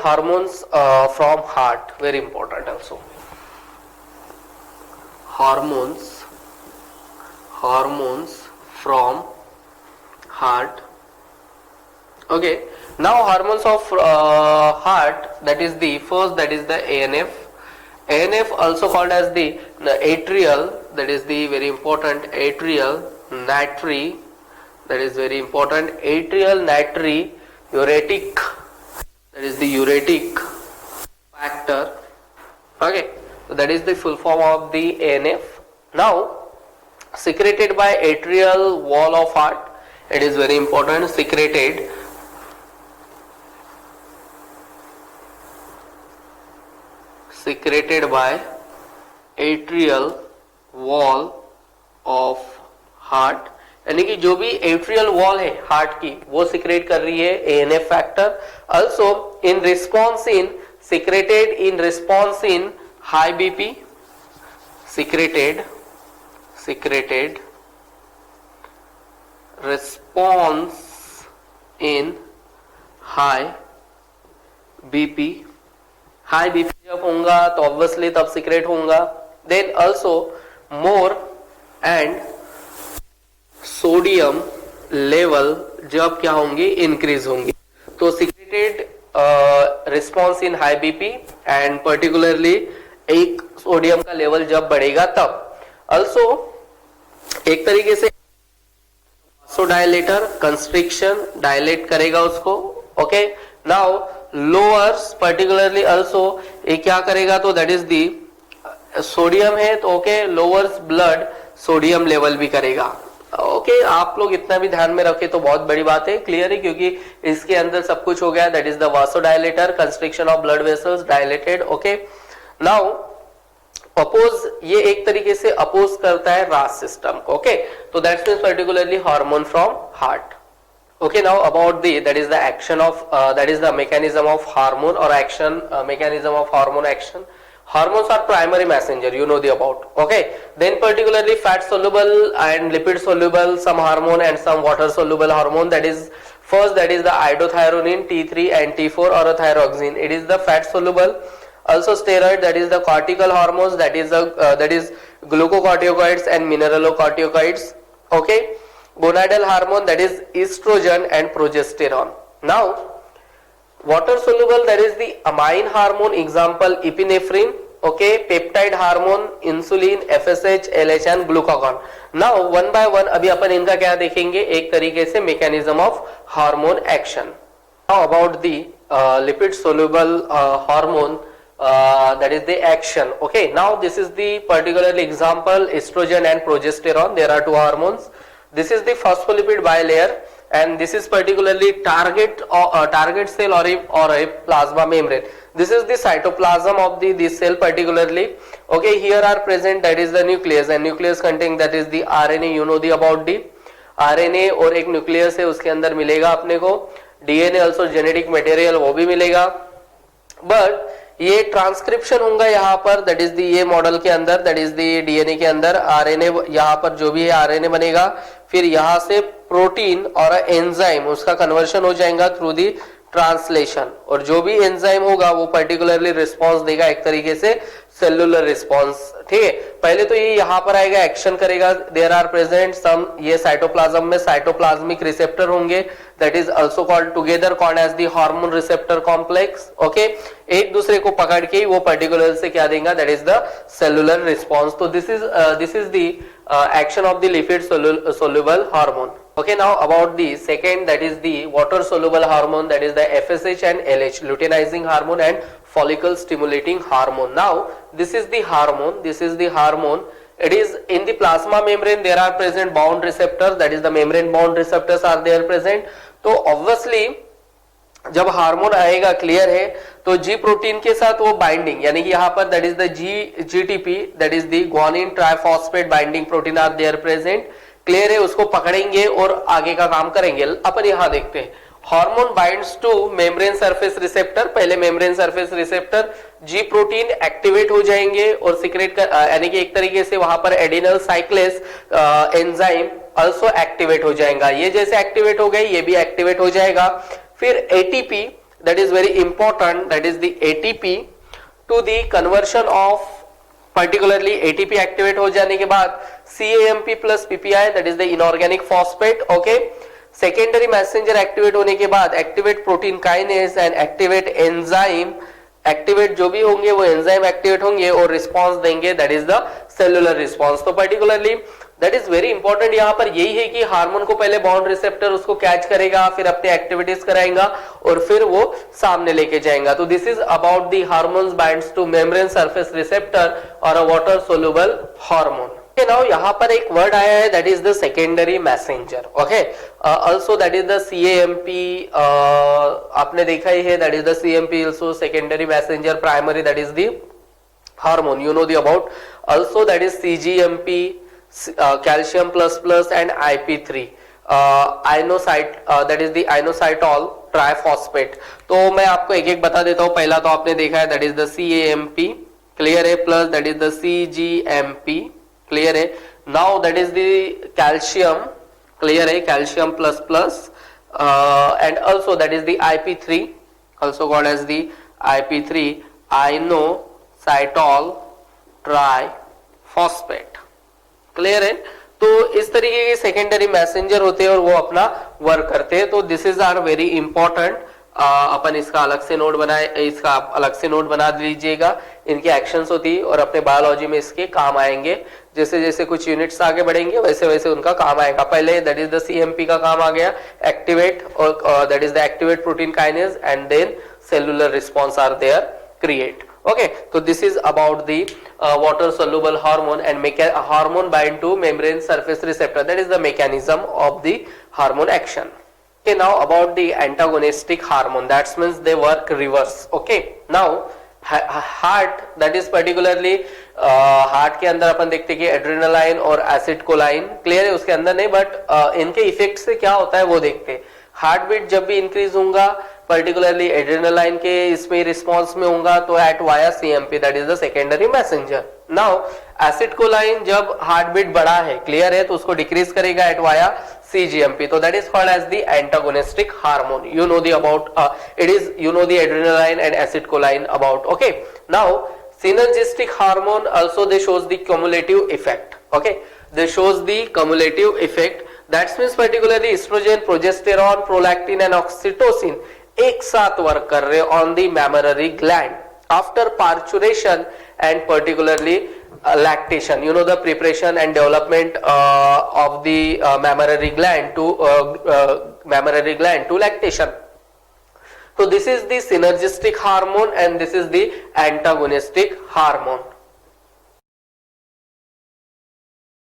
hormones from heart, very important also. Hormones from heart. Okay, now hormones of heart, that is the first, that is the ANF. ANF also called as the atrial, that is the very important atrial natreuretic, that is very important atrial natriuretic, that is the uretic factor. Okay, so that is the full form of the ANF. Now secreted by atrial wall of heart, it is very important, secreted by atrial wall of heart, यानी कि जो भी atrial wall है heart की वो secrete कर रही है ANF factor. Also in response in secreted in response in high BP, secreted response in high BP. High BP जब होगा तो ऑब्वियसली तब सिक्रेट होगा. Then also more and sodium level जब क्या होंगी, इंक्रीज होंगी. तो secreted response in high BP and particularly एक सोडियम का लेवल जब बढ़ेगा तब. ऑल्सो एक तरीके से वासोडायलेटर कंस्ट्रिक्शन डायलेट करेगा उसको. Okay, now lowers particularly also ये क्या करेगा, तो दैट इज दी सोडियम है तो okay lowers blood sodium level भी करेगा. ओके, आप लोग इतना भी ध्यान में रखें तो बहुत बड़ी बात है, क्लियर है, क्योंकि इसके अंदर सब कुछ हो गया. That is the vasodilator, constriction of blood vessels dilated. Okay, now suppose, ये एक तरीके से अपोज करता है रास सिस्टम को. ओके, तो that's means particularly hormone from heart. Okay, now about that is the action of that is the mechanism of hormone or action, mechanism of hormone action. Hormones are primary messenger, you know the about. Okay, then particularly fat soluble and lipid soluble some hormone and some water soluble hormone. That is first, that is the iodothyronine T3 and T4 or a thyroxine. It is the fat soluble. Also steroid, that is the cortical hormones, that is the that is glucocorticoids and mineralocorticoids. Okay, gonadal hormone, that is estrogen and progesterone. Now water soluble, that is the amine hormone, example epinephrine. Okay, peptide hormone insulin, FSH, LH and glucagon. Now one by one अभी अपन इनका क्या देखेंगे, एक तरीके से mechanism of hormone action. Now about the lipid soluble hormone, that is the action. Okay, now this is the particularly example estrogen and progesterone. There are two hormones. This is the phospholipid bilayer and this is particularly target cell or a plasma membrane. This is the cytoplasm of this cell particularly. Okay, here are present, that is the nucleus and nucleus containing, that is the RNA. You know the about the RNA और एक nucleus है, उसके अंदर मिलेगा अपने को DNA also genetic material वो भी मिलेगा. बट ये ट्रांसक्रिप्शन होगा यहाँ पर, दैट इज दी ये मॉडल के अंदर, दैट इज दी डीएनए के अंदर आरएनए, यहाँ पर जो भी है आरएनए बनेगा, फिर यहाँ से प्रोटीन और एंजाइम उसका कन्वर्शन हो जाएगा थ्रू दी ट्रांसलेशन, और जो भी एंजाइम होगा वो पर्टिकुलरली रिस्पॉन्स देगा एक तरीके से सेलुलर रिस्पॉन्स. ठीक है, पहले तो ये यहाँ पर आएगा, एक्शन करेगा. देयर आर प्रेजेंट सम, ये साइटोप्लाज्म में साइटोप्लाज्मिक रिसेप्टर होंगे, that is also called together called as the hormone receptor complex. Okay, एक दूसरे को पकड़ के वो पर्टिकुलर से क्या देगा, that is the cellular response. तो this is the action of the lipid soluble hormone. Okay, now about the second, that is the water soluble hormone, that is the FSH and LH, luteinizing hormone and follicle stimulating hormone. Now this is the hormone, it is in the plasma membrane. There are present bound receptors, that is the membrane bound receptors are there present. तो obviously जब hormone आएगा, clear है, तो जी protein के साथ वो binding, यानी कि यहाँ पर that is the GTP, that is the guanine triphosphate binding protein are there present. Clear है, उसको पकड़ेंगे और आगे का काम करेंगे. अपन यहाँ देखते हैं, hormone binds to membrane surface receptor. पहले membrane surface receptor G protein activate हो जाएंगे और सिक्रेट कर, यानी कि एक तरीके से वहां पर adrenal cyclase enzyme also activate हो जाएगा. ये जैसे एक्टिवेट हो गए, ये भी एक्टिवेट हो जाएगा. फिर ATP, that is very important, that is the ATP to the conversion of particularly ATP activate हो जाने के बाद CAMP plus PPI, that is the inorganic phosphate. Okay, secondary messenger activate होने के बाद activate protein kinase and activate enzyme, activate जो भी होंगे वो एंजाइम एक्टिवेट होंगे और रिस्पांस देंगे, that is the cellular response. तो particularly that is very important. यहाँ पर यही है कि हार्मोन को पहले बाउंड रिसेप्टर उसको कैच करेगा, फिर अपने एक्टिविटीज कराएगा और फिर वो सामने लेके जाएगा. तो this is about the hormones binds to membrane surface receptor और a water soluble hormone. Okay, now यहाँ पर एक वर्ड आया है, that is the secondary messenger. Okay, also that is the CAMP. आपने देखा ही है, that is the CAMP also secondary messenger. Primary that is the hormone, you know the about. Also that is CGMP, calcium plus plus and IP3. Inosite, that is the inositol triphosphate. तो मैं आपको एक एक बता देता हूँ. पहला तो आपने देखा है, that is the CAMP, clear है, plus that is the CGMP, clear है. Now that is the calcium, clear है, calcium plus plus and also that is the IP3, also called as the IP3 inositol triphosphate, clear है. तो इस तरीके के secondary messenger होते हैं और वो अपना वर्क करते हैं. तो this is are very important. अपन इसका अलग से नोट बनाए, इसका अलग से नोट बना लीजिएगा. इनकी एक्शंस होती है और अपने बायोलॉजी में इसके काम आएंगे. जैसे जैसे कुछ यूनिट्स आगे बढ़ेंगे वैसे वैसे उनका काम आएगा. पहले दैट इज द CMP का काम आ गया, एक्टिवेट, और that is the activate protein kinase and then cellular response are there create. Okay, so this is about the water soluble hormone and hormone bind to membrane surface receptor, that is the mechanism of the hormone action. Okay, now about the antagonistic hormone, that means they work reverse. Okay, now heart, that is particularly heart के अंदर अपन देखते कि adrenaline और एसिटिकोलाइन, clear है, उसके अंदर नहीं, but इनके इफेक्ट से क्या होता है वो देखते हैं. हार्ट बीट जब भी इंक्रीज होगा पर्टिकुलरली एड्रेनालाइन के इसमें रिस्पांस में होगा तो at via CMP, that is the secondary messenger. Now acetylcholine जब हार्ट बीट बढ़ा है, क्लियर है, तो उसको डिक्रीज करेगा एट वाया CGMP. तो that is called as the antagonistic hormone. You know the about it is, you know the adrenaline and acetylcholine about. Okay, now synergistic hormone also they shows the cumulative effect. Okay, they shows the cumulative effect. That means particularly estrogen, progesterone, prolactin and oxytocin एक साथ work कर रहे on the mammary gland after parturition and particularly lactation. You know the preparation and development of the mammary gland to lactation. So this is the synergistic hormone and this is the antagonistic hormone.